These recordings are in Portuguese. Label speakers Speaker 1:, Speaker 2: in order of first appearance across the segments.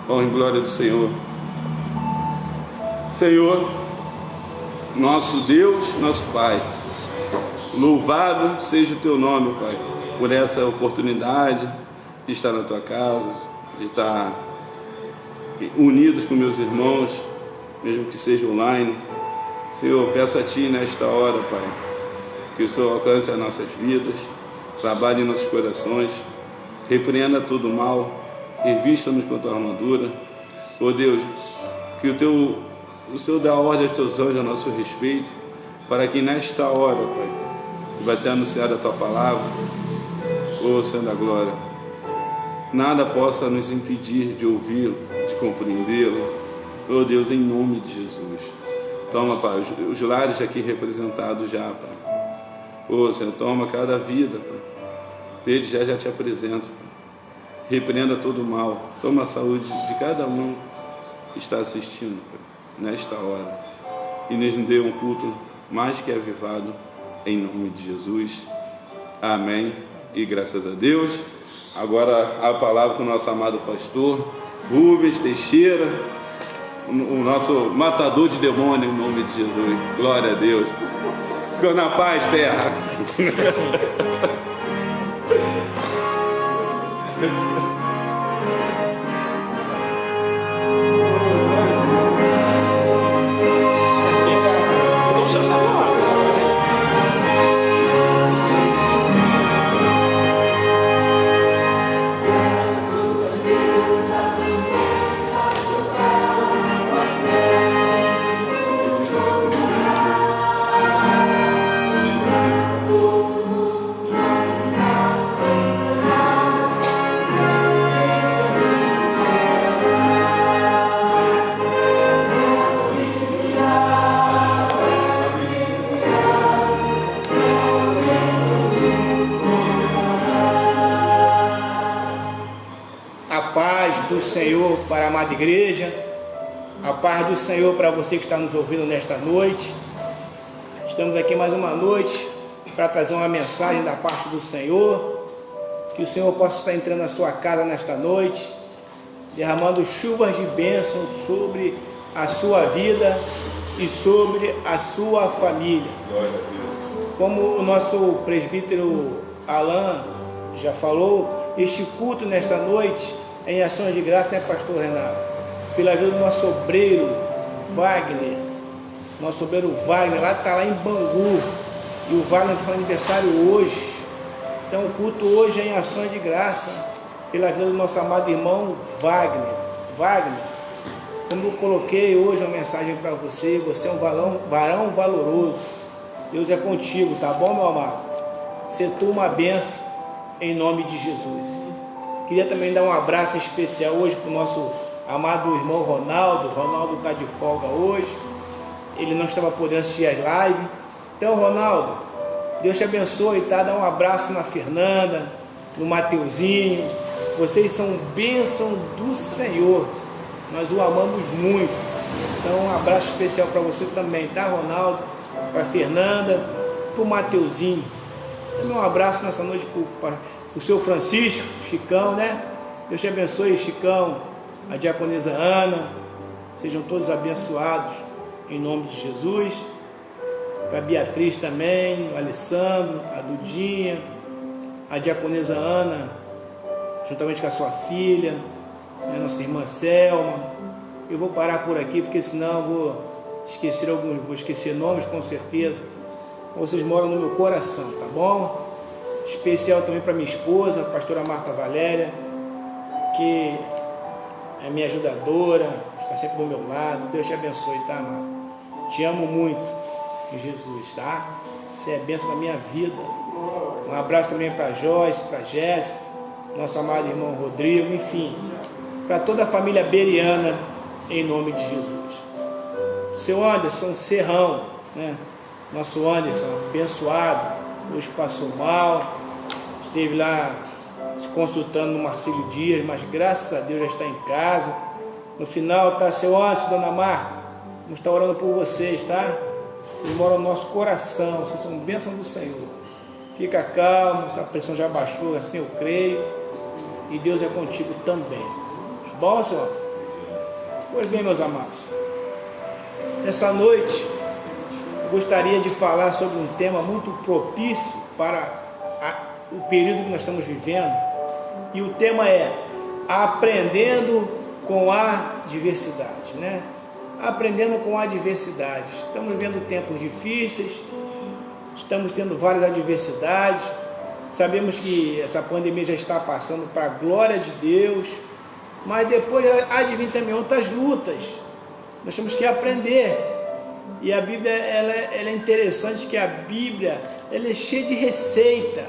Speaker 1: Honra e glória do Senhor. Senhor, nosso Deus, nosso Pai, louvado seja o Teu nome, Pai, por essa oportunidade de estar na Tua casa, de estar unidos com meus irmãos, mesmo que seja online. Senhor, peço a Ti nesta hora, Pai, que o Senhor alcance as nossas vidas, trabalhe em nossos corações, repreenda todo o mal, revista-nos com a Tua armadura. Oh Deus, que o Senhor dá ordem aos Teus anjos a nosso respeito, para que nesta hora, Pai, vai ser anunciada a Tua palavra, oh Senhor da glória, nada possa nos impedir de ouvi-lo, de compreendê-lo. Oh Deus, em nome de Jesus. Toma, Pai, os lares aqui representados já, Pai. Oh Senhor, toma cada vida, Pai. Desde já te apresento, Pai. Repreenda todo o mal. Toma a saúde de cada um que está assistindo, Pai, nesta hora. E nos dê um culto mais que avivado, em nome de Jesus. Amém. E graças a Deus. Agora a palavra com o nosso amado pastor Rubens Teixeira, o nosso matador de demônio, em nome de Jesus. Glória a Deus. Ficou na paz, terra.
Speaker 2: Senhor para a amada igreja, a paz do Senhor para você que está nos ouvindo nesta noite. Estamos aqui mais uma noite para trazer uma mensagem da parte do Senhor, que o Senhor possa estar entrando na sua casa nesta noite, derramando chuvas de bênção sobre a sua vida e sobre a sua família. Como o nosso presbítero Alain já falou, este culto nesta noite em ações de graça, né, pastor Renato? Pela vida do nosso obreiro Wagner. Nosso obreiro Wagner, lá está lá em Bangu. E o Wagner está fazendo aniversário hoje. Então o culto hoje é em ações de graça, pela vida do nosso amado irmão Wagner. Wagner, como eu coloquei hoje uma mensagem para você, você é um varão valoroso. Deus é contigo, tá bom, meu amado? Ser tu uma bênção em nome de Jesus. Queria também dar um abraço especial hoje para o nosso amado irmão Ronaldo. Ronaldo está de folga hoje. Ele não estava podendo assistir as lives. Então, Ronaldo, Deus te abençoe, tá? Dá um abraço na Fernanda, no Mateuzinho. Vocês são bênção do Senhor. Nós o amamos muito. Então, um abraço especial para você também, tá, Ronaldo? Para a Fernanda, para o Mateuzinho. Também um abraço nessa noite para o seu Francisco, Chicão, né? Deus te abençoe, Chicão, a diaconisa Ana, sejam todos abençoados em nome de Jesus. Para a Beatriz também, o Alessandro, a Dudinha, a diaconisa Ana, juntamente com a sua filha, a nossa irmã Selma. Eu vou parar por aqui, porque senão vou esquecer nomes com certeza. Vocês moram no meu coração, tá bom? Especial também para minha esposa, a pastora Marta Valéria, que é minha ajudadora, está sempre do meu lado. Deus te abençoe, tá, amado? Te amo muito em Jesus, tá? Você é bênção na minha vida. Um abraço também para Joyce, para Jéssica, nosso amado irmão Rodrigo, enfim, para toda a família beriana, em nome de Jesus. Seu Anderson Serrão, né? Nosso Anderson, abençoado, hoje passou mal, esteve lá se consultando no Marcílio Dias, mas graças a Deus já está em casa. No final, tá, seu Anderson, dona Marta, vamos estar orando por vocês, tá? Vocês moram no nosso coração, vocês são bênção do Senhor. Fica calmo, essa pressão já baixou, assim eu creio, e Deus é contigo também. Tá bom, senhor? Pois bem, meus amados, nessa noite eu gostaria de falar sobre um tema muito propício para o período que nós estamos vivendo, e o tema é aprendendo com a adversidade, né? Aprendendo com a adversidade. Estamos vivendo tempos difíceis, estamos tendo várias adversidades, sabemos que essa pandemia já está passando para a glória de Deus, mas depois há de vir também outras lutas. Nós temos que aprender. E a Bíblia ela é interessante, que a Bíblia ela é cheia de receita.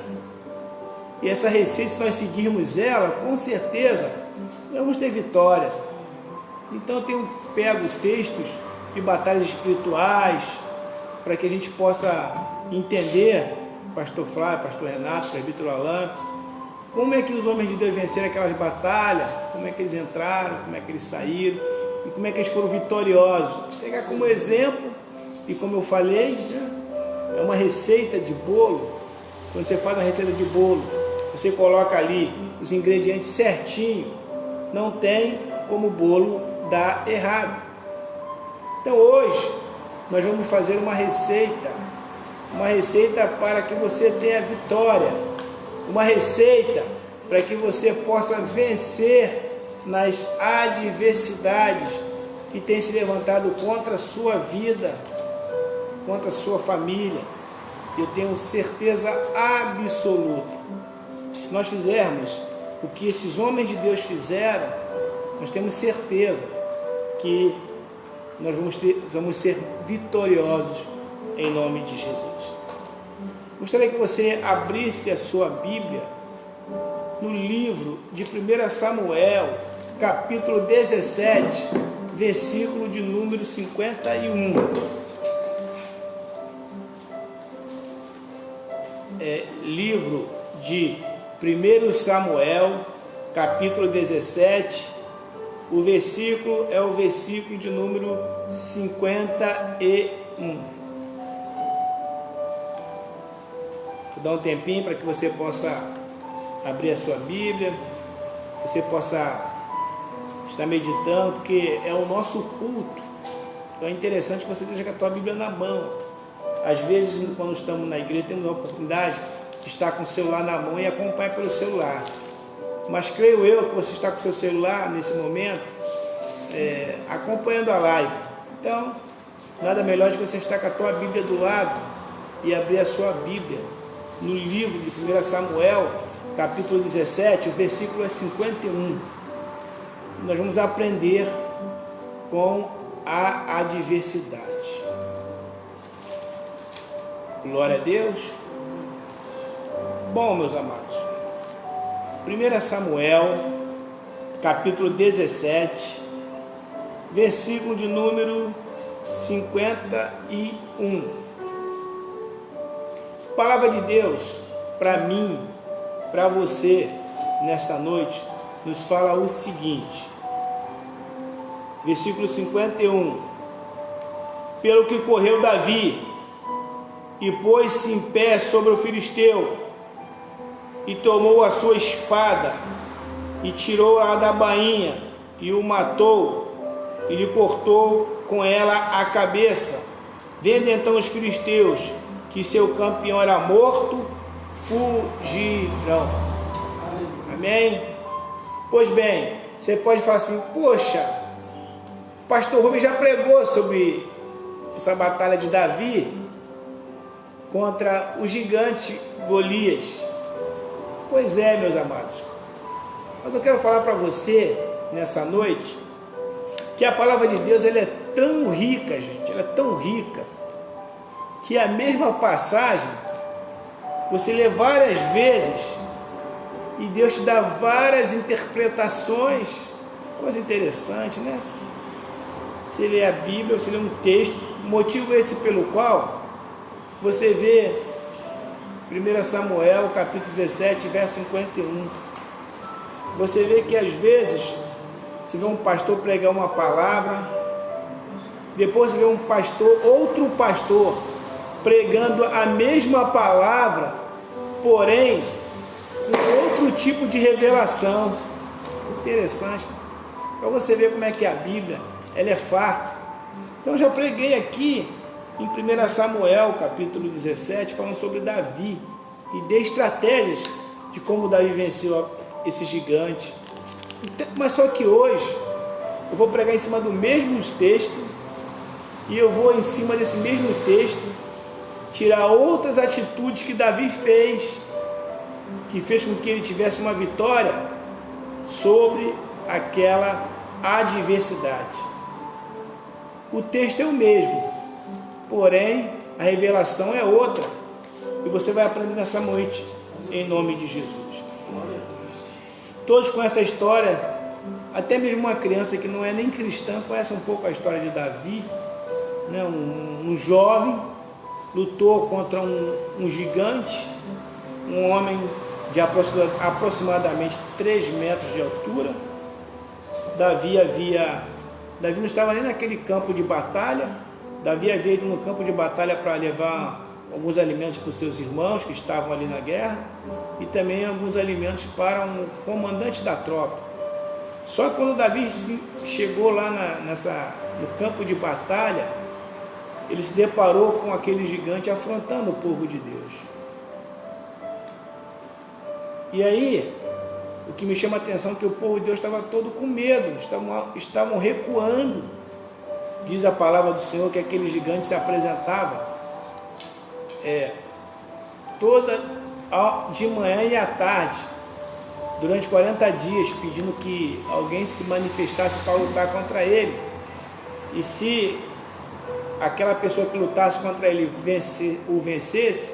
Speaker 2: E essa receita, se nós seguirmos ela, com certeza vamos ter vitória. Então eu tenho pego textos de batalhas espirituais para que a gente possa entender, pastor Flávio, pastor Renato, presbítero Alain, como é que os homens de Deus venceram aquelas batalhas, como é que eles entraram, como é que eles saíram e como é que eles foram vitoriosos. Pegar como exemplo, e como eu falei, né, é uma receita de bolo. Quando você faz uma receita de bolo, você coloca ali os ingredientes certinho, não tem como o bolo dar errado. Então hoje nós vamos fazer uma receita para que você tenha vitória, uma receita para que você possa vencer nas adversidades que têm se levantado contra a sua vida, contra a sua família. Eu tenho certeza absoluta, se nós fizermos o que esses homens de Deus fizeram, nós temos certeza que nós vamos ser vitoriosos em nome de Jesus. Gostaria que você abrisse a sua Bíblia no livro de 1 Samuel, capítulo 17, versículo de número 51. Livro de 1 Samuel, capítulo 17, o versículo é o versículo de número 51. Vou dar um tempinho para que você possa abrir a sua Bíblia, você possa estar meditando, porque é o nosso culto. Então é interessante que você esteja com a tua Bíblia na mão. Às vezes, quando estamos na igreja, temos a oportunidade de estar com o celular na mão e acompanhar pelo celular. Mas creio eu que você está com o seu celular nesse momento, acompanhando a live. Então, nada melhor do que você estar com a tua Bíblia do lado e abrir a sua Bíblia no livro de 1 Samuel, capítulo 17, o versículo é 51. Nós vamos aprender com a adversidade. Glória a Deus. Bom, meus amados, 1 Samuel, capítulo 17, versículo de número 51. A palavra de Deus, para mim, para você, nesta noite, nos fala o seguinte, versículo 51. Pelo que correu Davi, e pôs-se em pé sobre o filisteu, e tomou a sua espada, e tirou-a da bainha, e o matou, e lhe cortou com ela a cabeça. Vendo então os filisteus que seu campeão era morto, fugiram. Amém? Pois bem, você pode falar assim, poxa, o pastor Rubens já pregou sobre essa batalha de Davi contra o gigante Golias. Pois é, meus amados, mas eu quero falar para você nessa noite que a palavra de Deus ela é tão rica, gente, ela é tão rica, que a mesma passagem você lê várias vezes e Deus te dá várias interpretações. Coisa interessante, né? Você lê a Bíblia, você lê um texto, motivo esse pelo qual você vê 1 Samuel, capítulo 17, verso 51. Você vê que às vezes você vê um pastor pregar uma palavra, depois você vê um pastor, outro pastor, pregando a mesma palavra, porém com outro tipo de revelação. Interessante. para você ver como é que a Bíblia ela é farta. Então já preguei aqui em 1 Samuel, capítulo 17, falando sobre Davi e dei estratégias de como Davi venceu esse gigante. Mas só que hoje eu vou pregar em cima do mesmo texto e eu vou em cima desse mesmo texto tirar outras atitudes que Davi fez, que fez com que ele tivesse uma vitória sobre aquela adversidade. O texto é o mesmo, porém a revelação é outra, e você vai aprender nessa noite, em nome de Jesus. Todos conhecem a história, até mesmo uma criança que não é nem cristã conhece um pouco a história de Davi, né? Um jovem lutou contra um gigante, um homem de aproximadamente 3 metros de altura. Davi não estava nem naquele campo de batalha. Davi havia ido no campo de batalha para levar alguns alimentos para os seus irmãos que estavam ali na guerra e também alguns alimentos para um comandante da tropa. Só que quando Davi chegou lá no campo de batalha, ele se deparou com aquele gigante afrontando o povo de Deus. E aí, o que me chama a atenção é que o povo de Deus estava todo com medo, estavam recuando. Diz a palavra do Senhor que aquele gigante se apresentava de manhã e à tarde, durante 40 dias, pedindo que alguém se manifestasse para lutar contra ele. E se aquela pessoa que lutasse contra ele o vencesse,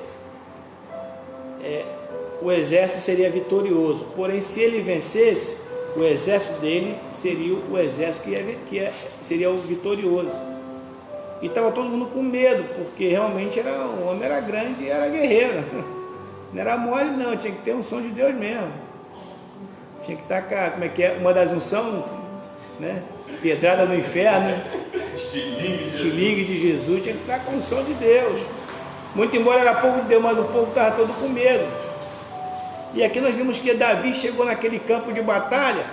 Speaker 2: o exército seria vitorioso. Porém, se ele vencesse, o exército dele seria o exército que seria o vitorioso. E estava todo mundo com medo, porque realmente o homem era grande e era guerreiro. Não era mole não, tinha que ter unção de Deus mesmo. Tinha que estar, como é que é? Uma das unções, né? Pedrada no inferno, estilingue de Jesus, tinha que estar com a unção de Deus. Muito embora era povo de Deus, mas o povo estava todo com medo. E aqui nós vimos que Davi chegou naquele campo de batalha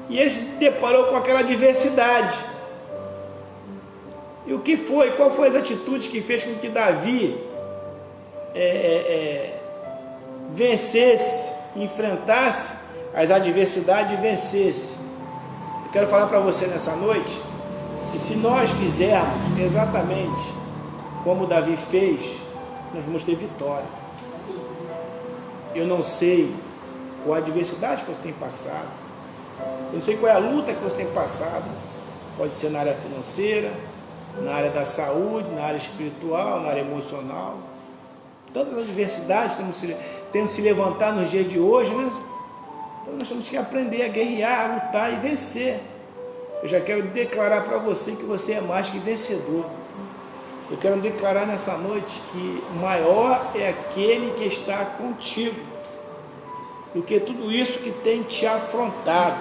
Speaker 2: e ele se deparou com aquela adversidade. E o que foi? Qual foi as atitudes que fez com que Davi vencesse, enfrentasse as adversidades e vencesse? Eu quero falar para você nessa noite que se nós fizermos exatamente como Davi fez, nós vamos ter vitória. Eu não sei qual a adversidade que você tem passado, eu não sei qual é a luta que você tem passado, pode ser na área financeira, na área da saúde, na área espiritual, na área emocional. Tantas adversidades tendo se levantar nos dias de hoje, né? Então nós temos que aprender a guerrear, a lutar e vencer. Eu já quero declarar para você que você é mais que vencedor. Eu quero declarar nessa noite que maior é aquele que está contigo do que tudo isso que tem te afrontado.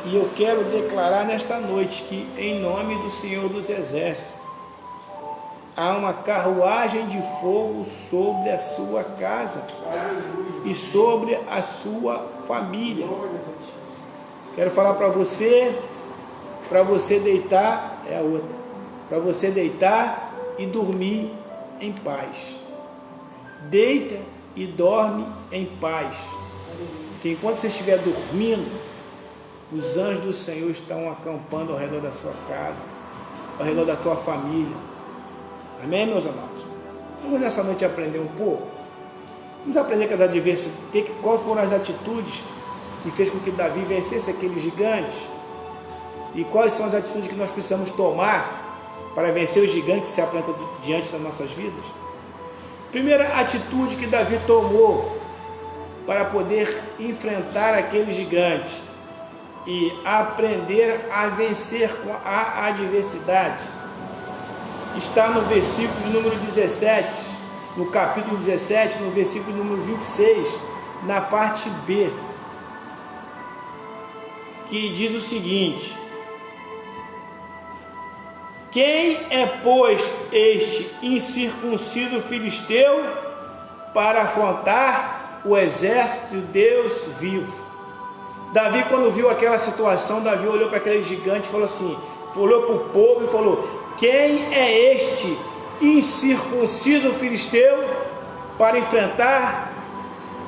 Speaker 2: E eu quero declarar nesta noite que, em nome do Senhor dos Exércitos, há uma carruagem de fogo sobre a sua casa e sobre a sua família. Quero falar para você deitar, para você deitar e dormir em paz. Deita e dorme em paz, porque enquanto você estiver dormindo, os anjos do Senhor estão acampando ao redor da sua casa, ao redor da tua família. Amém, meus amados? Vamos nessa noite aprender um pouco. Vamos aprender com as adversidades, quais foram as atitudes que fez com que Davi vencesse aquele gigante, e quais são as atitudes que nós precisamos tomar para vencer o gigante que se apresenta diante das nossas vidas. Primeira atitude que Davi tomou para poder enfrentar aquele gigante e aprender a vencer com a adversidade está no versículo número 17, no capítulo 17, no versículo número 26, na parte B, que diz o seguinte: quem é, pois, este incircunciso filisteu para afrontar o exército de Deus vivo? Davi, quando viu aquela situação, Davi olhou para aquele gigante e falou assim, olhou para o povo e falou: quem é este incircunciso filisteu para enfrentar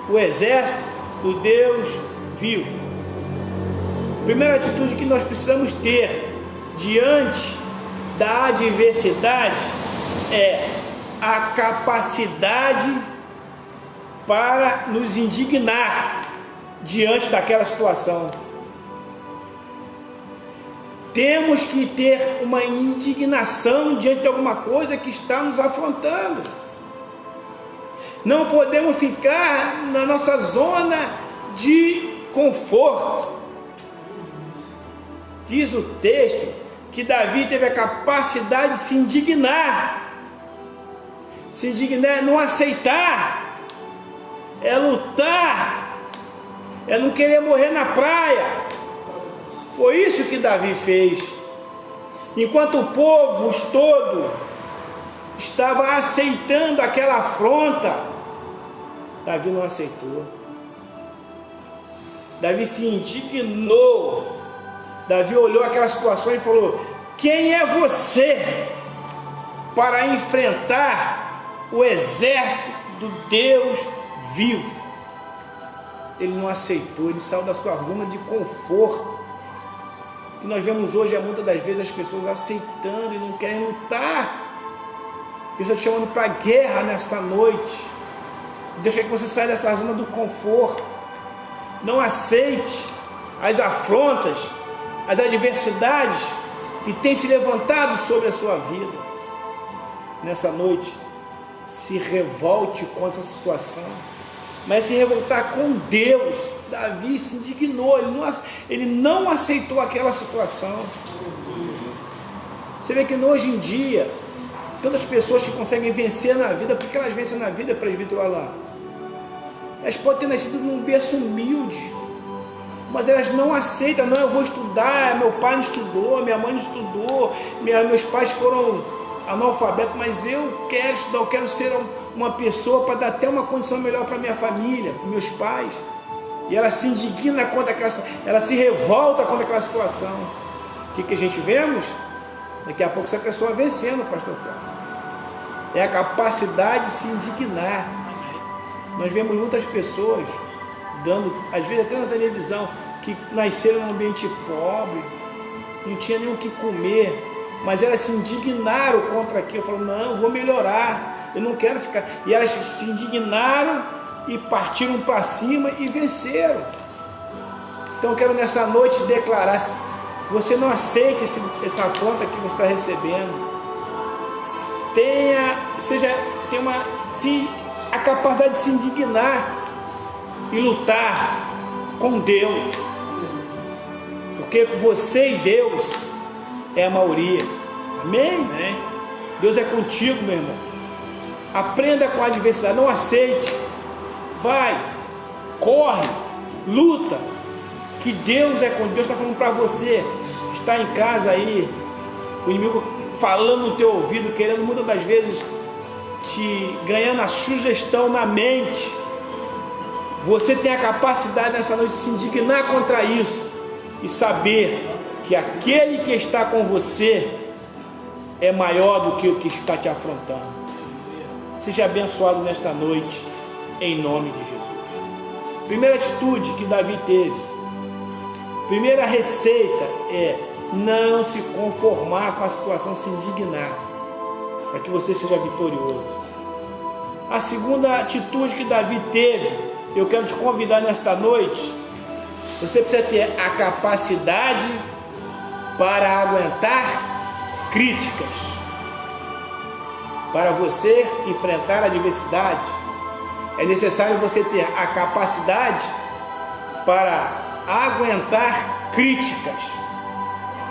Speaker 2: o exército do Deus vivo? Primeira atitude que nós precisamos ter diante da adversidade é a capacidade para nos indignar diante daquela situação. Temos que ter uma indignação diante de alguma coisa que está nos afrontando. Não podemos ficar na nossa zona de conforto. Diz o texto que Davi teve a capacidade de se indignar. Se indignar é não aceitar, é lutar, é não querer morrer na praia. Foi isso que Davi fez. Enquanto o povo todo estava aceitando aquela afronta, Davi não aceitou. Davi se indignou. Davi olhou aquela situação e falou: quem é você para enfrentar o exército do Deus vivo? Ele não aceitou, ele saiu da sua zona de conforto. O que nós vemos hoje é muitas das vezes as pessoas aceitando e não querem lutar. Eu estou te chamando para a guerra nesta noite. Deus quer que você saia dessa zona do conforto. Não aceite as afrontas, as adversidades que têm se levantado sobre a sua vida. Nessa noite, se revolte contra essa situação, mas se revoltar com Deus. Davi se indignou, ele não aceitou aquela situação. Você vê que hoje em dia, tantas pessoas que conseguem vencer na vida, porque elas vencem na vida, presbítero Alain? Elas podem ter nascido num berço humilde, mas elas não aceitam. Não, eu vou estudar, meu pai não estudou, minha mãe não estudou, meus pais foram analfabetos, mas eu quero estudar, eu quero ser uma pessoa para dar até uma condição melhor para minha família, para meus pais. E ela se indigna contra aquela situação, ela se revolta contra aquela situação. O que a gente vemos? Daqui a pouco essa pessoa vencendo, pastor Flávio. É a capacidade de se indignar. Nós vemos muitas pessoas dando, às vezes até na televisão, que nasceram num ambiente pobre, não tinha nem o que comer, mas elas se indignaram contra aquilo, falaram: não, eu vou melhorar, eu não quero ficar. E elas se indignaram e partiram para cima e venceram. Então eu quero nessa noite declarar: você não aceite essa afronta que você está recebendo. Tenha a capacidade de se indignar e lutar com Deus, porque você e Deus é a maioria. Amém? Amém. Deus é contigo, meu irmão. Aprenda com a adversidade, não aceite. Vai, corre, luta, que Deus é contigo. Deus está falando para você. Está em casa aí, o inimigo falando no teu ouvido, querendo muitas das vezes ganhando a sugestão na mente. Você tem a capacidade nessa noite de se indignar contra isso e saber que aquele que está com você é maior do que o que está te afrontando. Seja abençoado nesta noite, em nome de Jesus. Primeira atitude que Davi teve, primeira receita é não se conformar com a situação, se indignar, para que você seja vitorioso. A segunda atitude que Davi teve, eu quero te convidar nesta noite. Você precisa ter a capacidade para aguentar críticas. Para você enfrentar a adversidade, é necessário você ter a capacidade para aguentar críticas.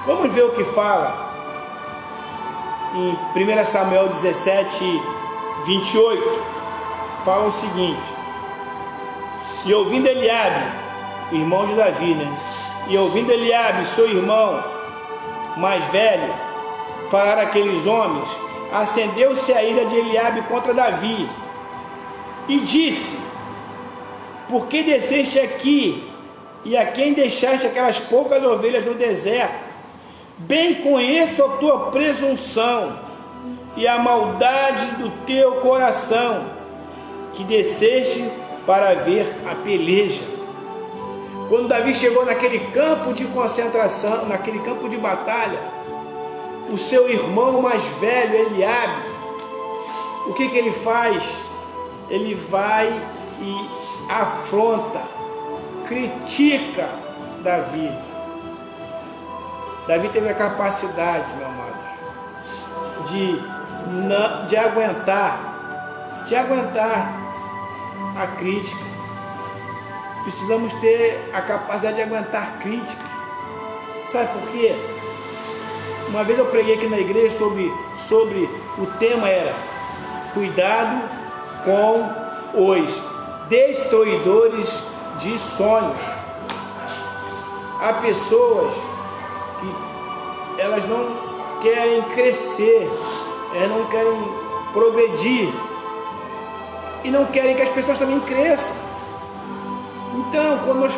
Speaker 2: Vamos ver o que fala em 1 Samuel 17, 28. Fala o seguinte: e ouvindo Eliabe, irmão de Davi, e ouvindo Eliabe, seu irmão mais velho, falar aqueles homens, acendeu-se a ira de Eliabe contra Davi e disse: por que desceste aqui e a quem deixaste aquelas poucas ovelhas no deserto. Bem conheço a tua presunção e a maldade do teu coração, que desceste para ver a peleja. Quando Davi chegou naquele campo de concentração, naquele campo de batalha, o seu irmão mais velho, Eliabe, o que ele faz? Ele vai e afronta, critica Davi. Davi teve a capacidade, meus amados, de aguentar a crítica. Precisamos ter a capacidade de aguentar críticas. Sabe por quê? Uma vez eu preguei aqui na igreja sobre o tema era cuidado com os destruidores de sonhos. Há pessoas que elas não querem crescer, elas não querem progredir e não querem que as pessoas também cresçam. Então, quando nós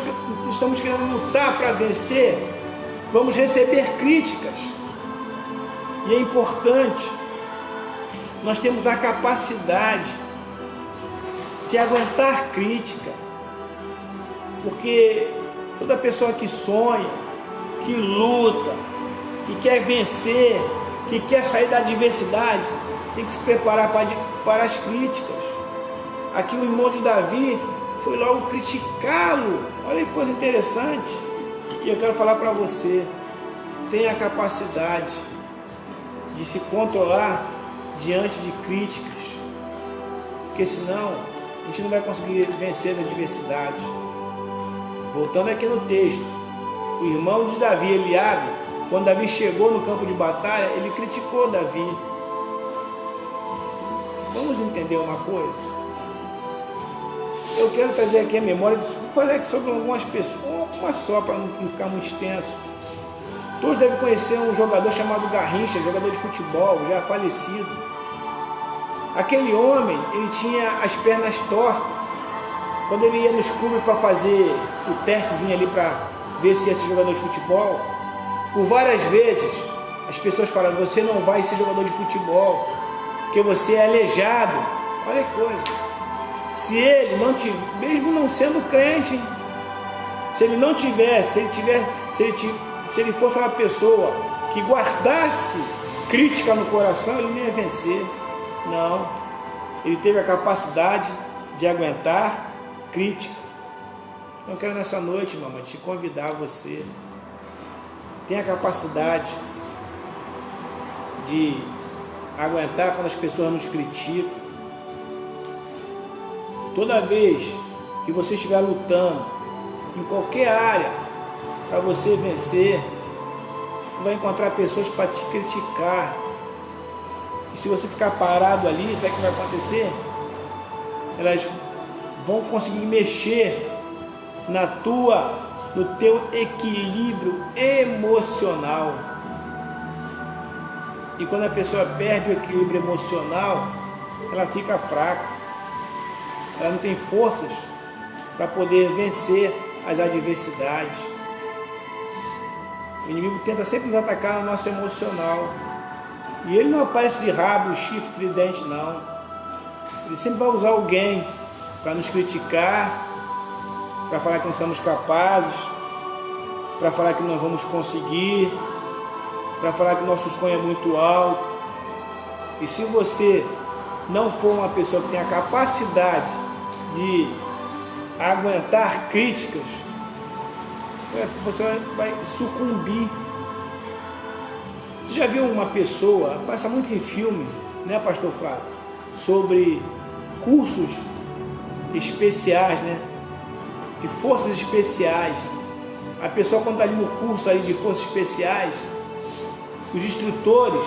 Speaker 2: estamos querendo lutar para vencer, vamos receber críticas. E é importante nós temos a capacidade de aguentar crítica, porque toda pessoa que sonha, que luta, que quer vencer, que quer sair da adversidade, tem que se preparar para as críticas. Aqui o irmão de Davi foi logo criticá-lo. Olha que coisa interessante. E eu quero falar para você, tenha a capacidade de se controlar diante de críticas, porque senão a gente não vai conseguir vencer a adversidade. Voltando aqui no texto, o irmão de Davi, Eliabe, quando Davi chegou no campo de batalha, ele criticou Davi. Vamos entender uma coisa? Eu quero trazer aqui a memória, vou falar aqui sobre algumas pessoas, uma só para não ficar muito extenso. Todos devem conhecer um jogador chamado Garrincha, jogador de futebol, já falecido. Aquele homem, ele tinha as pernas tortas. Quando ele ia nos clubes para fazer o testezinho ali para ver se ia ser jogador de futebol, por várias vezes as pessoas falaram: você não vai ser jogador de futebol, porque você é aleijado. Olha que coisa. Se ele não tiver, mesmo não sendo crente, se ele fosse uma pessoa que guardasse crítica no coração, ele não ia vencer. Não, ele teve a capacidade de aguentar crítica. Eu quero nessa noite, mamãe, te convidar você. Tenha a capacidade de aguentar quando as pessoas nos criticam. Toda vez que você estiver lutando em qualquer área para você vencer, você vai encontrar pessoas para te criticar. E se você ficar parado ali, sabe o que vai acontecer? Elas vão conseguir mexer no teu equilíbrio emocional. E quando a pessoa perde o equilíbrio emocional, ela fica fraca. Ela não tem forças para poder vencer as adversidades. O inimigo tenta sempre nos atacar no nosso emocional. E ele não aparece de rabo, chifre, tridente, não. Ele sempre vai usar alguém para nos criticar, para falar que não somos capazes, para falar que não vamos conseguir, para falar que o nosso sonho é muito alto. E se você não for uma pessoa que tem a capacidade de aguentar críticas, você vai sucumbir. Você já viu uma pessoa, passa muito em filme, né, pastor Flávio, sobre cursos especiais, né, de forças especiais. A pessoa, quando está ali no curso ali de forças especiais, os instrutores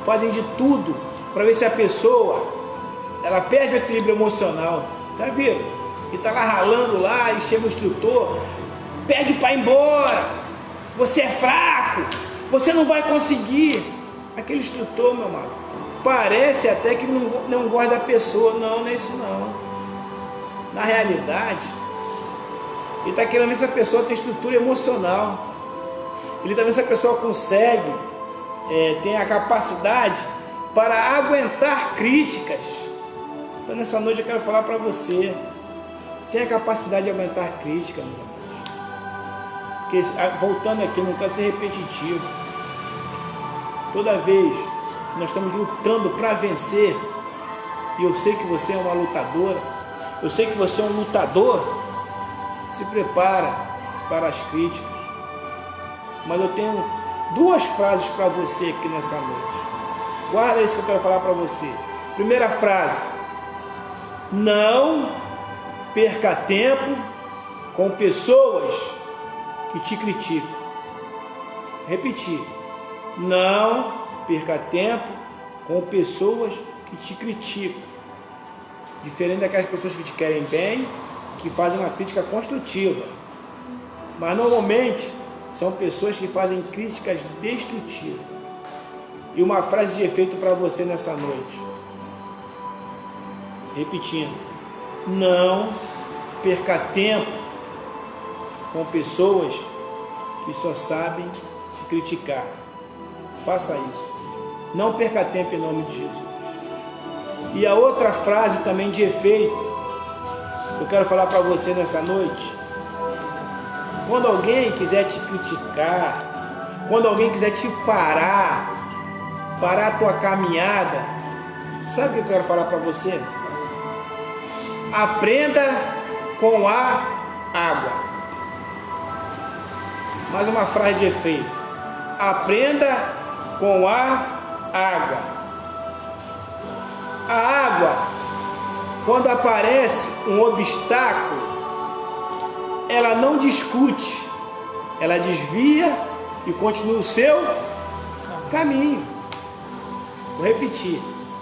Speaker 2: fazem de tudo para ver se a pessoa ela perde o equilíbrio emocional. Já viram? E está lá ralando lá e chega o instrutor, pede para ir embora, você é fraco, você não vai conseguir. Aquele instrutor, meu amado, parece até que não gosta da pessoa. Não, não é isso não. Na realidade, Ele está querendo ver se a pessoa tem estrutura emocional. Ele está vendo se a pessoa consegue, tem a capacidade para aguentar críticas. Então nessa noite eu quero falar para você, tenha a capacidade de aguentar críticas, meu irmão. Porque, voltando aqui, eu não quero ser repetitivo. Toda vez que nós estamos lutando para vencer, e eu sei que você é uma lutadora, eu sei que você é um lutador, se prepara para as críticas. Mas eu tenho duas frases para você aqui nessa noite. Guarda isso que eu quero falar para você. Primeira frase: não perca tempo com pessoas que te criticam. Repetir: não perca tempo com pessoas que te criticam. Diferente daquelas pessoas que te querem bem, que fazem uma crítica construtiva. Mas normalmente são pessoas que fazem críticas destrutivas. E uma frase de efeito para você nessa noite. Repetindo: não perca tempo com pessoas que só sabem te criticar. Faça isso. Não perca tempo em nome de Jesus. E a outra frase também de efeito que eu quero falar para você nessa noite: quando alguém quiser te criticar, quando alguém quiser te parar a tua caminhada, sabe o que eu quero falar para você? Aprenda com a água. Mais uma frase de efeito: aprenda com a água. A água, quando aparece um obstáculo, ela não discute, ela desvia e continua o seu caminho. Vou repetir: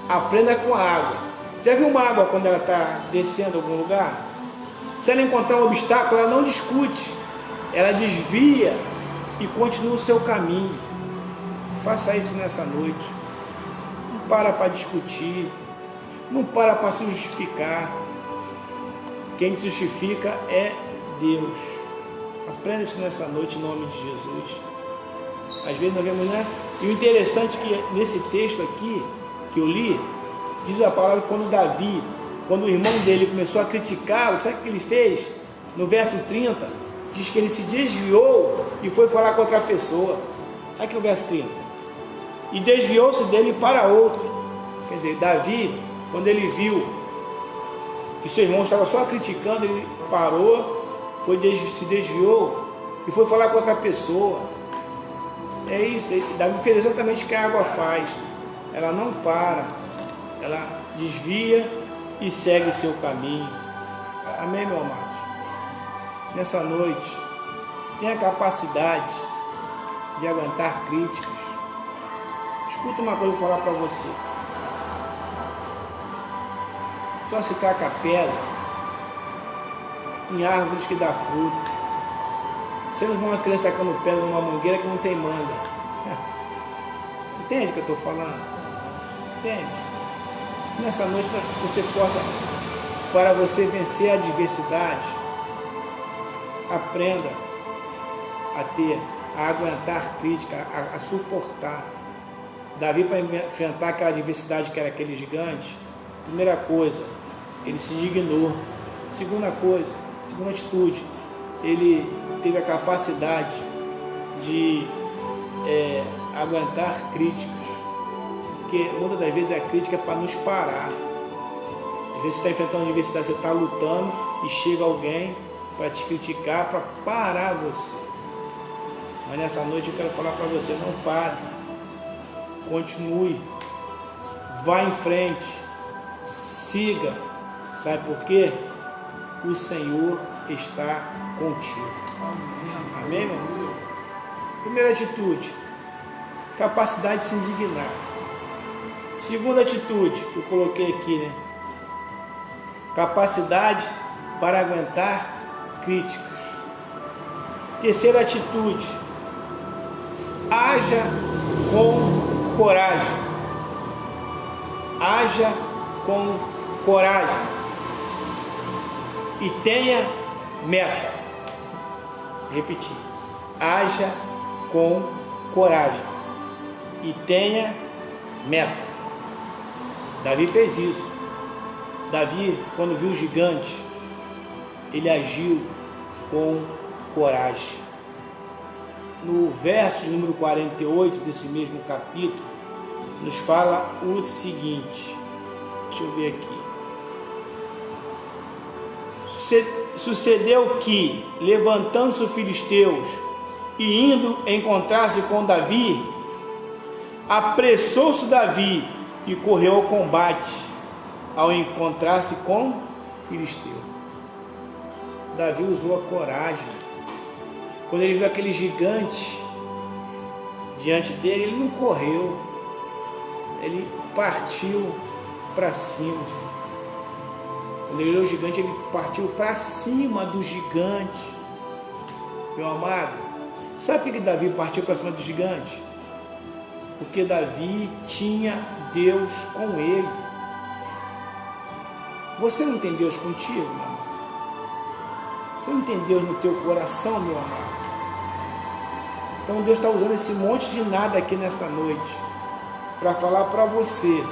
Speaker 2: aprenda com a água. Já viu uma água quando ela está descendo em algum lugar? Se ela encontrar um obstáculo, ela não discute, ela desvia e continua o seu caminho. Faça isso nessa noite. Não para discutir, não para se justificar. Quem te justifica é Deus. Aprenda isso nessa noite em nome de Jesus. Às vezes nós vemos, né? E o interessante é que nesse texto aqui que eu li, diz a palavra que quando Davi, quando o irmão dele começou a criticá-lo, sabe o que ele fez? No verso 30, diz que ele se desviou e foi falar com outra pessoa. Aqui no verso 30. E desviou-se dele para outro. Quer dizer, Davi, quando ele viu que seu irmão estava só criticando, ele parou, se desviou e foi falar com outra pessoa. É isso, Davi fez exatamente o que a água faz. Ela não para, ela desvia e segue o seu caminho. Amém, meu amado? Nessa noite, tenha a capacidade de aguentar críticas. Escuta uma coisa que eu vou falar para você. Só se taca pedra em árvores que dá fruto. Você não vê uma criança tacando pedra numa mangueira que não tem manga. Entende o que eu estou falando? Entende? Nessa noite você possa, para você vencer a adversidade, aprenda a aguentar crítica, a suportar. Davi, para enfrentar aquela adversidade que era aquele gigante, primeira coisa, ele se indignou. Segunda atitude, ele teve a capacidade de aguentar críticas, porque muitas das vezes a crítica é para nos parar. Às vezes você está enfrentando adversidade, você está lutando e chega alguém para te criticar, para parar você. Mas nessa noite eu quero falar para você: não pare, continue, vá em frente, siga. Sabe por quê? O Senhor está contigo. Amém, meu irmão? Primeira atitude, capacidade de se indignar. Segunda atitude que eu coloquei aqui, né? Capacidade para aguentar críticas. Terceira atitude, haja com coragem. Haja com coragem. E tenha meta. Repetir. Haja com coragem e tenha meta. Davi fez isso. Davi, quando viu o gigante, ele agiu com coragem. No verso número 48 desse mesmo capítulo, nos fala o seguinte. Deixa eu ver aqui. Sucedeu que, levantando-se os filisteus e indo encontrar-se com Davi, apressou-se Davi e correu ao combate ao encontrar-se com o filisteu. Davi usou a coragem. Quando ele viu aquele gigante diante dele, ele não correu, ele partiu para cima. Quando ele olhou o gigante, ele partiu para cima do gigante. Meu amado, sabe por que Davi partiu para cima do gigante? Porque Davi tinha Deus com ele. Você não tem Deus contigo, meu amado? Você não tem Deus no teu coração, meu amado? Então Deus está usando esse monte de nada aqui nesta noite para falar para você: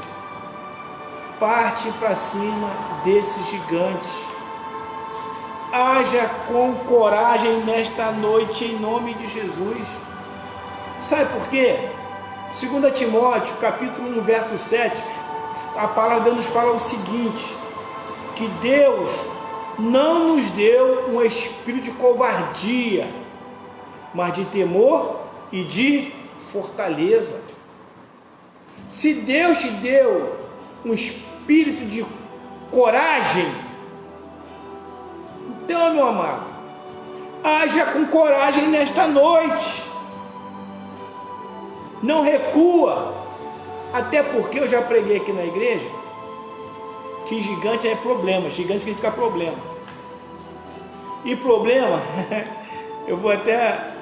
Speaker 2: parte para cima desse gigante. Haja com coragem nesta noite em nome de Jesus. Sabe por quê? 2 Timóteo, capítulo 1, verso 7, a palavra de Deus nos fala o seguinte: que Deus não nos deu um espírito de covardia, mas de temor e de fortaleza. Se Deus te deu um espírito de coragem, então, meu amado, haja com coragem nesta noite. Não recua. Até porque eu já preguei aqui na igreja que gigante é problema. Gigante significa problema. E problema, eu vou até...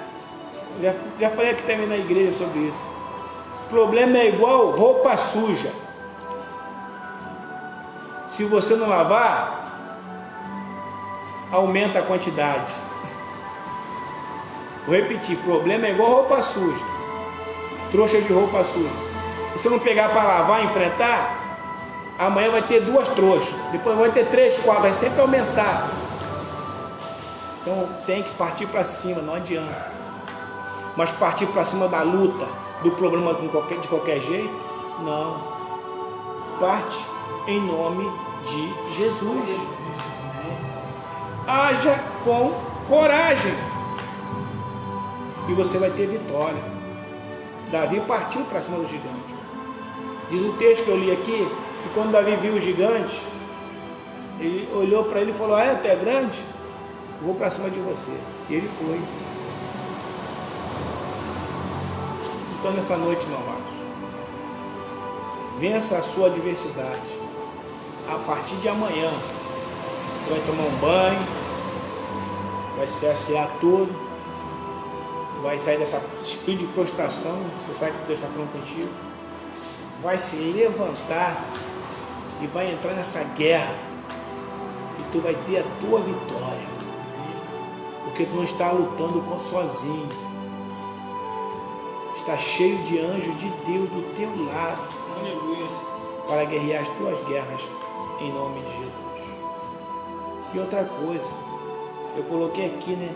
Speaker 2: Já falei aqui também na igreja sobre isso. Problema é igual roupa suja. Se você não lavar, aumenta a quantidade. Vou repetir: problema é igual roupa suja. Trouxa de roupa suja. Se você não pegar para lavar e enfrentar, amanhã vai ter 2 trouxas, depois vai ter 3, 4, vai sempre aumentar. Então tem que partir para cima, não adianta. Mas partir para cima da luta, do problema de qualquer jeito, não. Parte em nome de Jesus. Haja com coragem e você vai ter vitória. Davi partiu para cima do gigante. Diz o texto que eu li aqui, que quando Davi viu o gigante, ele olhou para ele e falou: tu é grande? Eu vou para cima de você. E ele foi. Então nessa noite, meu amado, vença a sua adversidade. A partir de amanhã, você vai tomar um banho, vai se assear todo, vai sair dessa espírito de prostração, você sabe que Deus está falando contigo, vai se levantar e vai entrar nessa guerra, e tu vai ter a tua vitória, porque tu não está lutando sozinho, está cheio de anjos de Deus do teu lado, aleluia, para guerrear as tuas guerras em nome de Jesus. E outra coisa, eu coloquei aqui, né?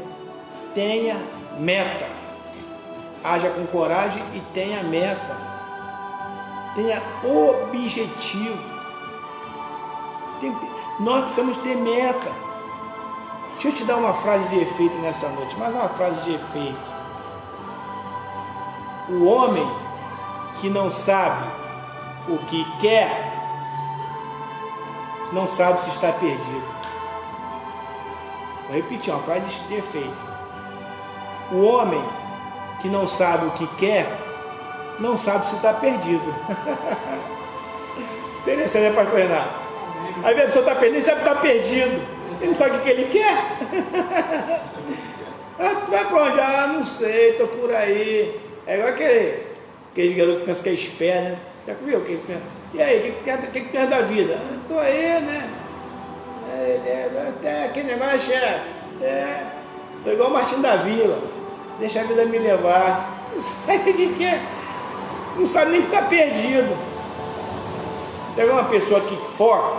Speaker 2: Tenha meta. Haja com coragem e tenha meta. Tenha objetivo. Nós precisamos ter meta. Deixa eu te dar uma frase de efeito nessa noite. Mais uma frase de efeito. O homem que não sabe o que quer, não sabe se está perdido. Vou repetir, uma frase de efeito. O homem que não sabe o que quer, não sabe se está perdido. Interessante, né, pastor Renato? Aí a pessoa está perdida, sabe que está perdido. Ele não sabe o que ele quer. Tu vai para onde? Não sei, estou por aí. É igual aquele garoto que pensa que é esperto, né? Já viu o que ele pensa? E aí, o que pensa da vida? Estou aí, né? Até aquele negócio, chefe. Estou igual o Martim da Vila. Deixa a vida me levar. Não sabe o que é. Não sabe nem que está perdido. Você vê uma pessoa que foca,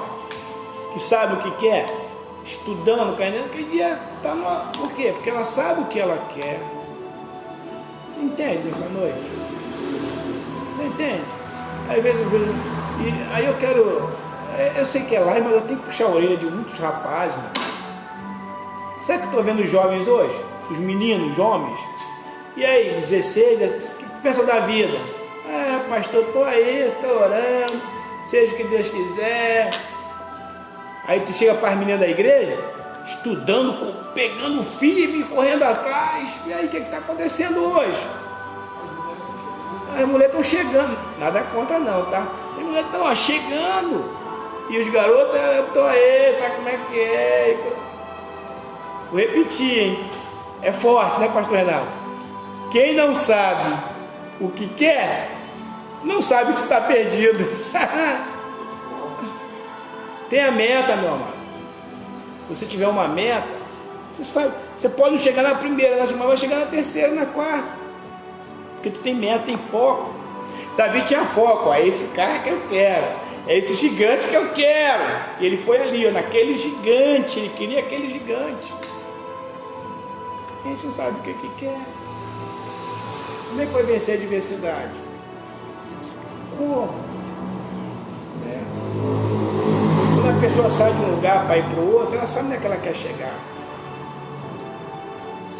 Speaker 2: que sabe o que quer, estudando, caindo, que dia está numa... Por quê? Porque ela sabe o que ela quer. Você entende nessa noite? Você entende? Às vezes eu vejo... E aí eu quero... Eu sei que é live, mas eu tenho que puxar a orelha de muitos rapazes, mano. Sabe que eu estou vendo os jovens hoje? Os meninos, os homens? E aí, 16, o que pensa da vida? Ah, pastor, estou aí, estou orando, seja o que Deus quiser. Aí tu chega para as meninas da igreja, estudando, pegando firme, correndo atrás. E aí, o que está acontecendo hoje? As mulheres estão chegando, nada contra não, tá? As mulheres estão chegando. E os garotos, eu estou aí, sabe como é que é? Vou repetir, hein? É forte, né, pastor Renato? Quem não sabe o que quer, não sabe se está perdido. Tenha meta, meu amado. Se você tiver uma meta, você sabe, você pode não chegar na primeira, na segunda, vai chegar na terceira, na quarta. Porque tu tem meta, tem foco. Davi tinha foco, ó, é esse cara que eu quero, é esse gigante que eu quero. E ele foi ali, ó, naquele gigante, ele queria aquele gigante. A gente não sabe o que quer. Como é que vai vencer a adversidade? Como? Quando a pessoa sai de um lugar para ir para o outro, ela sabe onde é que ela quer chegar.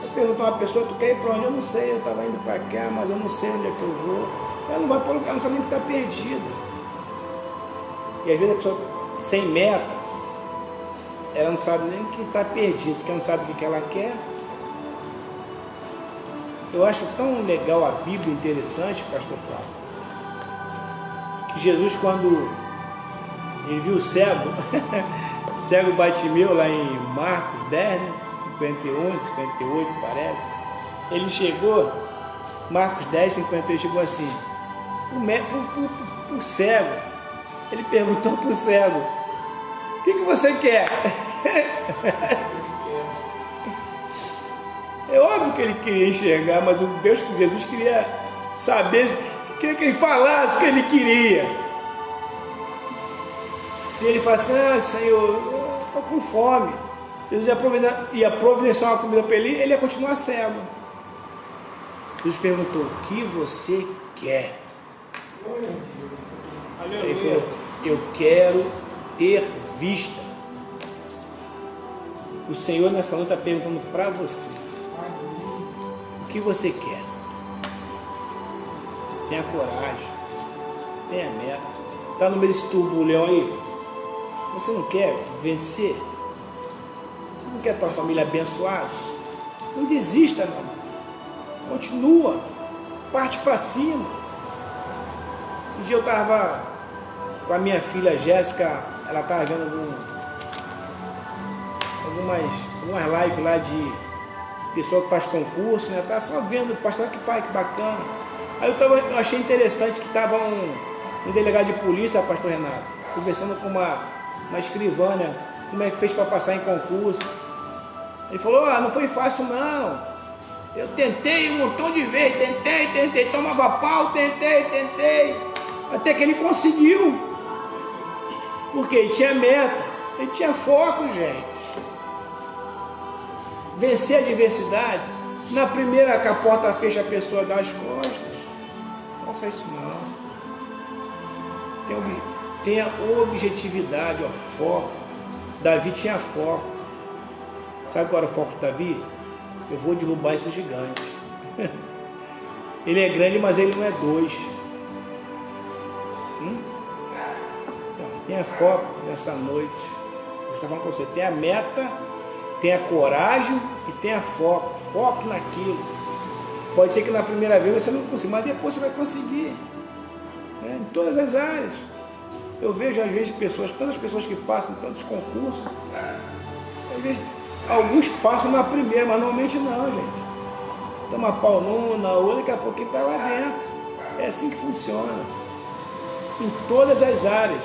Speaker 2: Eu pergunto a uma pessoa, tu quer ir para onde? Eu não sei, eu estava indo para cá, mas eu não sei onde é que eu vou. Ela não vai para o lugar, não sabe nem que está perdida. E às vezes a pessoa sem meta, ela não sabe nem que está perdida, porque ela não sabe o que ela quer. Eu acho tão legal a Bíblia, interessante, pastor Flávio, que Jesus, quando ele viu o cego, cego Bartimeu, lá em Marcos 10, né? 51, 58, parece, ele chegou, Marcos 10, 58, chegou assim, o cego, ele perguntou para o cego, o que você quer? É óbvio que ele queria enxergar, mas o Deus que Jesus queria saber, queria que ele falasse o que ele queria. Se ele falasse, Senhor, eu estou com fome, Jesus ia providenciar uma comida para ele, ele ia continuar cego. Jesus perguntou, o que você quer? Ele falou, eu quero ter vista. O Senhor nessa noite está perguntando para você, o que você quer? Tenha coragem, tenha meta. Está no meio desse turbulhão aí? Você não quer vencer? Você não quer tua família abençoada? Não desista, meu amor. Continua, parte para cima. Esse dia eu estava com a minha filha Jéssica, ela estava vendo algumas lives lá de pessoa que faz concurso, né? Tá só vendo, pastor, que pai, que bacana. Aí eu achei interessante que estava um delegado de polícia, pastor Renato, conversando com uma escrivã, né? Como é que fez para passar em concurso. Ele falou, não foi fácil não. Eu tentei um montão de vezes, tentei, tomava pau, tentei, até que ele conseguiu. Porque ele tinha meta, ele tinha foco, gente. Vencer a adversidade, na primeira que a porta fecha, a pessoa dá as costas. Não faça isso não. Tenha objetividade, foco. Davi tinha foco. Sabe qual era o foco de Davi? Eu vou derrubar esse gigante. Ele é grande, mas ele não é dois. Tenha foco nessa noite. Eu estou falando para você, tenha meta, tenha coragem e tenha foco. Foque naquilo. Pode ser que na primeira vez você não consiga, mas depois você vai conseguir. Né? Em todas as áreas. Eu vejo às vezes tantas pessoas que passam tantos concursos. Às vezes, alguns passam na primeira, mas normalmente não, gente. Toma pau na outra, daqui a pouquinho está lá dentro. É assim que funciona. Em todas as áreas.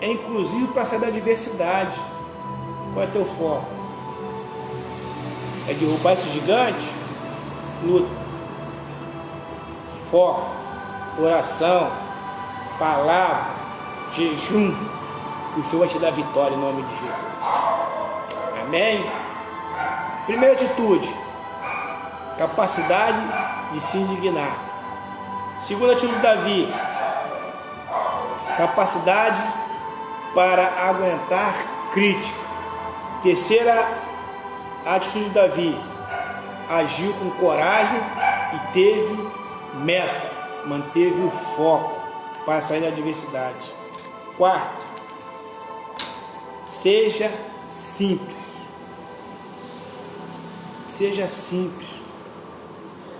Speaker 2: É inclusive para sair da adversidade. Qual é teu foco? é derrubar esse gigante, luta, foco, oração, palavra, jejum, o Senhor vai te dar vitória em nome de Jesus. Amém? Primeira atitude, capacidade de se indignar. Segunda atitude de Davi, capacidade para aguentar crítica. Terceira atitude de Davi, agiu com coragem e teve meta, manteve o foco para sair da adversidade. Quarto, seja simples. Seja simples.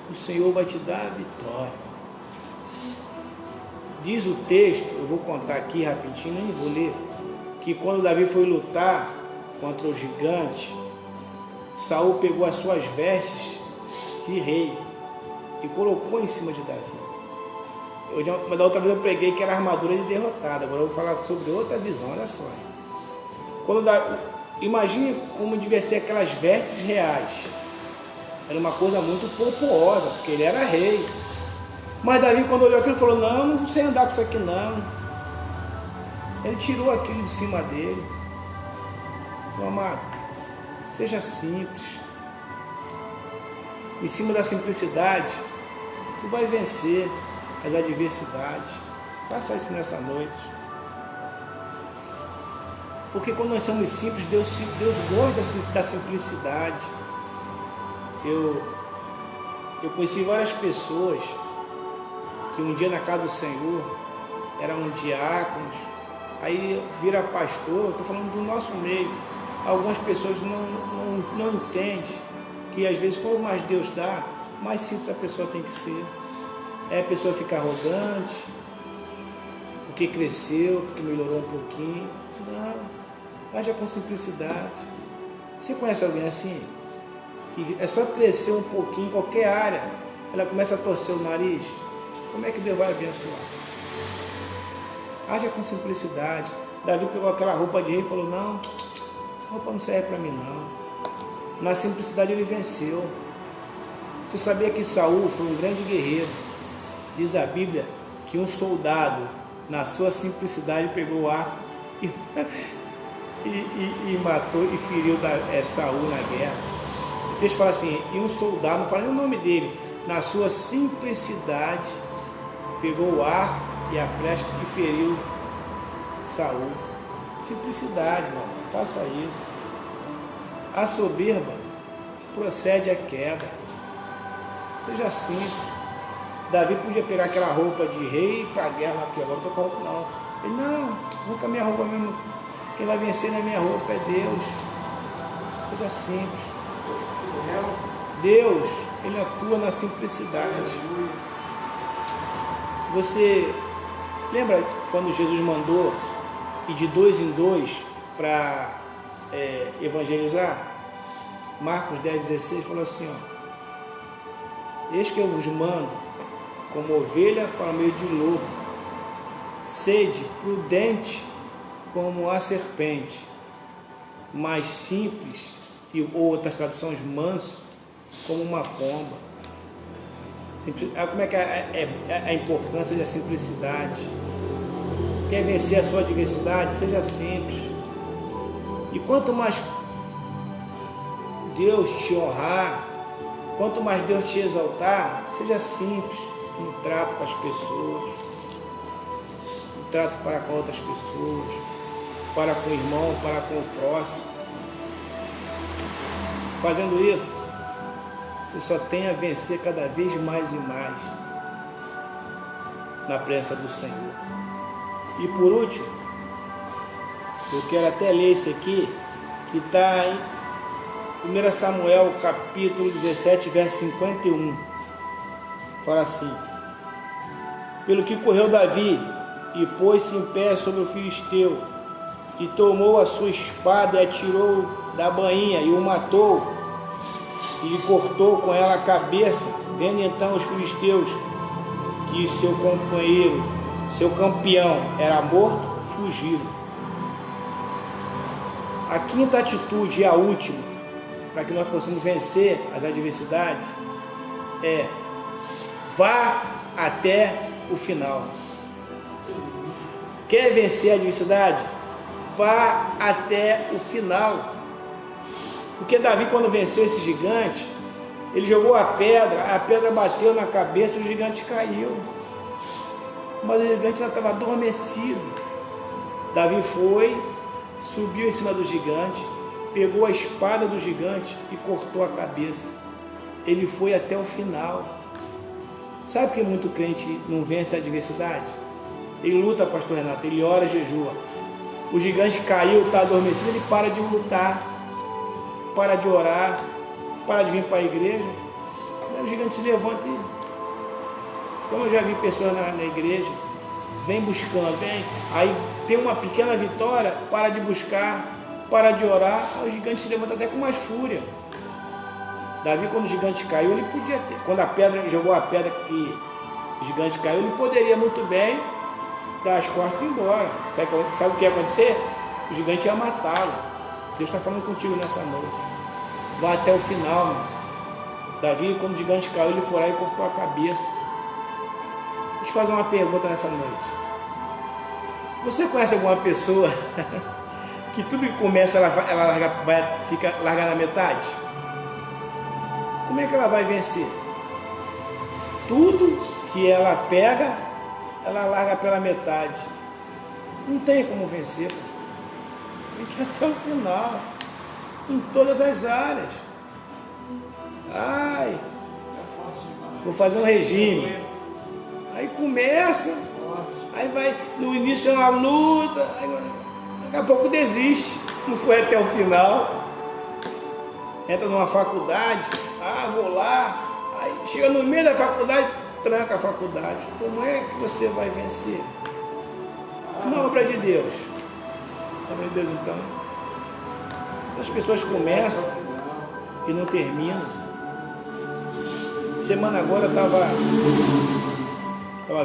Speaker 2: O Senhor vai te dar a vitória. Diz o texto, eu vou contar aqui rapidinho, nem vou ler, que quando Davi foi lutar contra o gigante, Saul pegou as suas vestes de rei e colocou em cima de Davi. Da outra vez eu preguei que era armadura de derrotado, agora eu vou falar sobre outra visão, olha só. Imagine como devia ser aquelas vestes reais. Era uma coisa muito pomposa, porque ele era rei. Mas Davi, quando olhou aquilo, falou: não sei andar com isso aqui não. Ele tirou aquilo de cima dele. Meu amado, seja simples. Em cima da simplicidade, tu vai vencer as adversidades. Faça isso nessa noite. Porque quando nós somos simples, Deus gosta da simplicidade. Eu conheci várias pessoas que um dia na casa do Senhor eram diáconos, aí vira pastor. Estou falando do nosso meio. Algumas pessoas não entendem que às vezes quanto mais Deus dá, mais simples a pessoa tem que ser. Aí a pessoa fica arrogante, porque cresceu, porque melhorou um pouquinho. Não, haja com simplicidade. Você conhece alguém assim? Que é só crescer um pouquinho em qualquer área, ela começa a torcer o nariz. Como é que Deus vai abençoar? Haja com simplicidade. Davi pegou aquela roupa de rei e falou: não, essa roupa não serve para mim não. Na simplicidade ele venceu. Você sabia que Saul foi um grande guerreiro? Diz a Bíblia que um soldado, na sua simplicidade, pegou o arco e matou e feriu Saul na guerra. O texto fala assim, e um soldado, não fala nem o nome dele, na sua simplicidade, pegou o arco e a flecha e feriu Saul. Simplicidade, irmão, faça isso. A soberba procede à queda. Seja simples. Davi podia pegar aquela roupa de rei e ir para a guerra, aqui agora não estou com a roupa não. Ele, não, vou com a minha roupa mesmo. Quem vai vencer na minha roupa é Deus. Seja simples. Deus, Ele atua na simplicidade. Você lembra quando Jesus mandou ir de 2 em 2 para evangelizar? Marcos 10,16 falou assim, ó: eis que eu vos mando como ovelha para o meio de lobo. Sede prudente como a serpente, mais simples, ou outras traduções, manso, como uma pomba. Como é que é a importância da simplicidade? Quer vencer a sua adversidade? Seja simples. E quanto mais Deus te honrar, quanto mais Deus te exaltar, seja simples no trato com as pessoas, no trato para com outras pessoas, para com o irmão, para com o próximo. Fazendo isso, você só tem a vencer cada vez mais e mais na presença do Senhor. E por último, eu quero até ler esse aqui, que está em 1 Samuel capítulo 17, verso 51. Fala assim: pelo que correu Davi e pôs-se em pé sobre o filisteu, e tomou a sua espada e atirou da bainha e o matou, e lhe cortou com ela a cabeça. Vendo então os filisteus que seu companheiro, seu campeão, era morto, fugiram. A quinta atitude e a última para que nós possamos vencer as adversidades, é: vá até o final. Quer vencer a adversidade? Vá até o final. Porque Davi, quando venceu esse gigante, ele jogou a pedra bateu na cabeça e o gigante caiu. Mas o gigante já estava adormecido. Davi foi, subiu em cima do gigante, pegou a espada do gigante e cortou a cabeça. Ele foi até o final. Sabe que muito crente não vence a adversidade? Ele luta, pastor Renato, ele ora, jejua. O gigante caiu, está adormecido, ele para de lutar, para de orar, para de vir para a igreja. Aí o gigante se levanta e, como eu já vi pessoas na igreja, vem buscando, aí tem uma pequena vitória, para de buscar, para de orar, aí o gigante se levanta até com mais fúria. Davi, quando o gigante caiu, ele podia ter, quando a pedra, jogou a pedra que o gigante caiu, ele poderia muito bem dar as costas e ir embora. Sabe o que ia acontecer? O gigante ia matá-lo. Deus está falando contigo nessa noite. Vá até o final, mano. Davi, quando o gigante caiu, ele foi lá e cortou a cabeça. Deixa eu te fazer uma pergunta nessa noite. Você conhece alguma pessoa que tudo que começa ela fica largar na metade? Como é que ela vai vencer? Tudo que ela pega, ela larga pela metade. Não tem como vencer. Tem que ir até o final. Em todas as áreas. Ai, vou fazer um regime. Aí começa, aí vai, no início é uma luta, aí daqui a pouco desiste. Não foi até o final. Entra numa faculdade, vou lá, aí chega no meio da faculdade, tranca a faculdade. Como é que você vai vencer? Uma obra de Deus. Obra de Deus, então. As pessoas começam e não terminam. Semana agora eu estava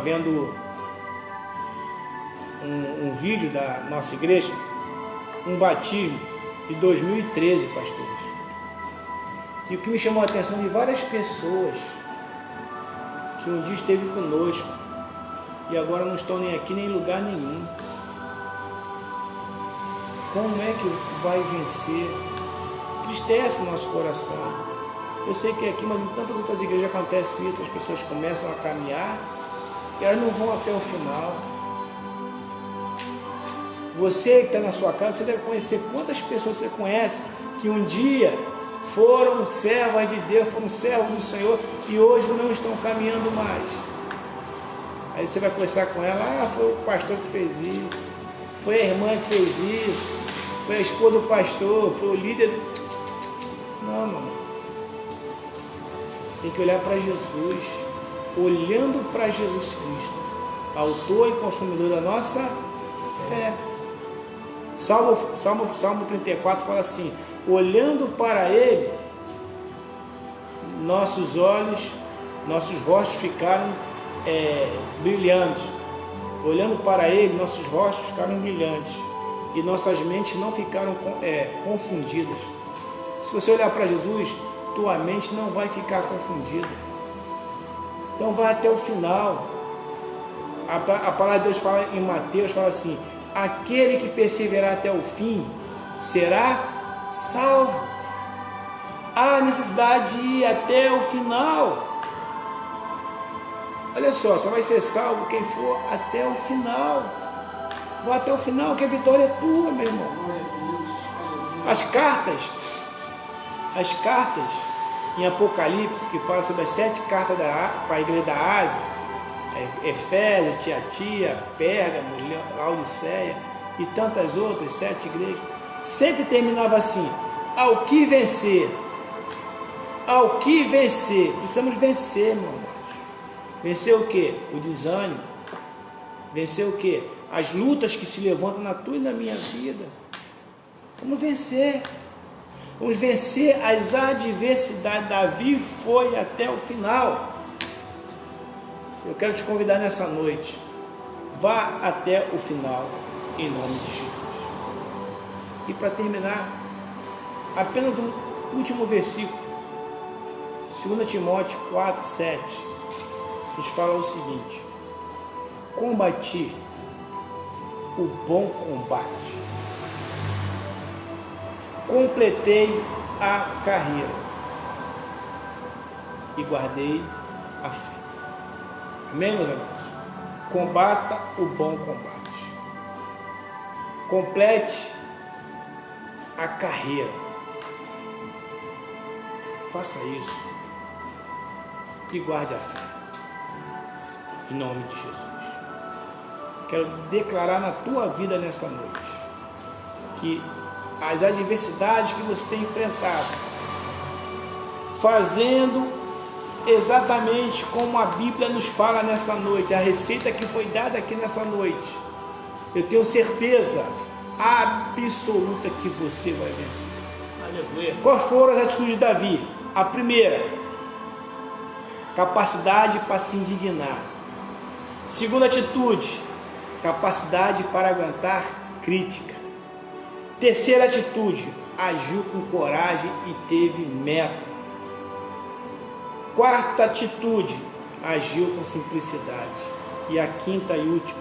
Speaker 2: vendo um vídeo da nossa igreja, um batismo de 2013, pastores. E o que me chamou a atenção de várias pessoas que um dia esteve conosco e agora não estão nem aqui nem em lugar nenhum. Como é que vai vencer? Tristece o nosso coração. Eu sei que aqui, mas em tantas outras igrejas acontece isso, as pessoas começam a caminhar e elas não vão até o final. Você que está na sua casa, você deve conhecer quantas pessoas você conhece que um dia foram servas de Deus, foram servos do Senhor e hoje não estão caminhando mais. Aí você vai conversar com ela, foi o pastor que fez isso, foi a irmã que fez isso, foi a esposa do pastor, foi o líder. Não, mano. Tem que olhar para Jesus, olhando para Jesus Cristo, autor e consumidor da nossa fé. Salmo 34 fala assim: olhando para Ele, nossos olhos, nossos rostos ficaram brilhantes. Olhando para Ele, nossos rostos ficaram brilhantes e nossas mentes não ficaram confundidas. Se você olhar para Jesus, tua mente não vai ficar confundida. Então vai até o final. A palavra de Deus fala em Mateus, fala assim: aquele que perseverar até o fim será salvo. Há necessidade de ir até o final. Olha só vai ser salvo quem for até o final. Vá até o final, que a vitória é tua, meu irmão. As cartas em Apocalipse, que fala sobre as 7 cartas para a igreja da Ásia, Efésio, Tiatira, Pérgamo, Laodiceia e tantas outras 7 igrejas, sempre terminava assim: ao que vencer, ao que vencer. Precisamos vencer, meu irmão. Vencer o que? O desânimo. Vencer o que? As lutas que se levantam na tua e na minha vida. Vamos vencer. Vamos vencer as adversidades. Davi foi até o final. Eu quero te convidar nessa noite. Vá até o final, em nome de Jesus. E para terminar, apenas último versículo, 2 Timóteo 4, 7, nos fala o seguinte: combati o bom combate, completei a carreira e guardei a fé. Amém, meus amados? Combata o bom combate, complete a carreira, faça isso e guarde a fé, em nome de Jesus. Quero declarar na tua vida nesta noite que as adversidades que você tem enfrentado, fazendo exatamente como a Bíblia nos fala nesta noite, a receita que foi dada aqui nessa noite, eu tenho certeza absoluta que você vai vencer.
Speaker 3: Aleluia.
Speaker 2: Quais foram as atitudes de Davi? A primeira, capacidade para se indignar. Segunda atitude, capacidade para aguentar crítica. Terceira atitude, agiu com coragem e teve meta. Quarta atitude, agiu com simplicidade. E a quinta e última,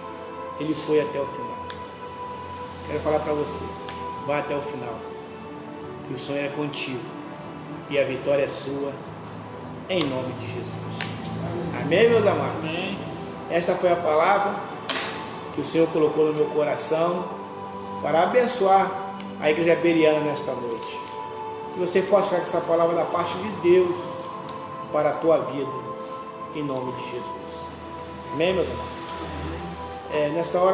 Speaker 2: ele foi até o final. Quero falar para você, vá até o final, que o sonho é contigo e a vitória é sua, em nome de Jesus. Amém, meus amados?
Speaker 3: Amém.
Speaker 2: Esta foi a palavra que o Senhor colocou no meu coração para abençoar a igreja beriana nesta noite. Que você possa ficar com essa palavra da parte de Deus para a tua vida, em nome de Jesus. Amém, meus amados? Nesta hora